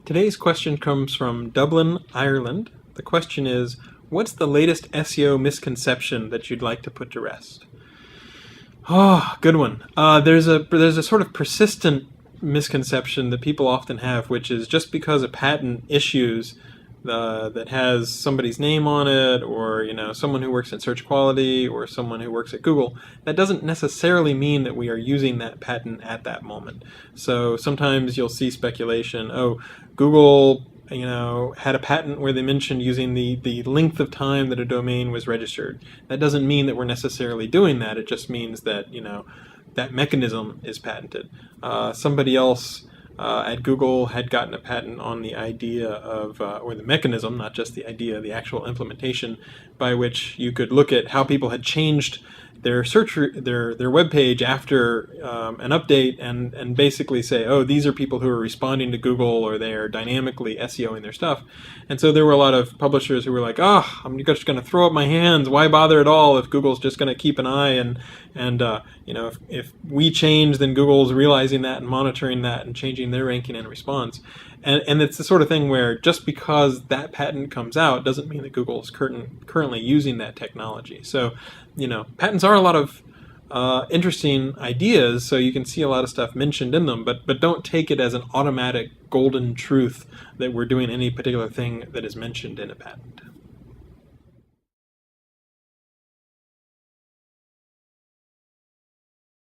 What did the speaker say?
Today's question comes from Dublin, Ireland. The question is, what's the latest SEO misconception that you'd like to put to rest? Oh, good one. There's a sort of persistent misconception that people often have, which is just because a patent issues that has somebody's name on it, or someone who works in search quality, or someone who works at Google, that doesn't necessarily mean that we are using that patent at that moment. So sometimes you'll see speculation, oh, Google had a patent where they mentioned using the length of time that a domain was registered. That doesn't mean that we're necessarily doing that. It just means that that mechanism is patented. Somebody else at Google had gotten a patent on the idea of, or the mechanism, not just the idea, the actual implementation, by which you could look at how people had changed their their web page after an update, and basically say, oh, these are people who are responding to Google, or they are dynamically SEOing their stuff. And so there were a lot of publishers who were like, oh, I'm just going to throw up my hands. Why bother at all if Google's just going to keep an eye, and if we change, then Google's realizing that and monitoring that and changing their ranking and response. And it's the sort of thing where just because that patent comes out doesn't mean that Google is currently using that technology. So, patents are a lot of interesting ideas, so you can see a lot of stuff mentioned in them, but don't take it as an automatic golden truth that we're doing any particular thing that is mentioned in a patent.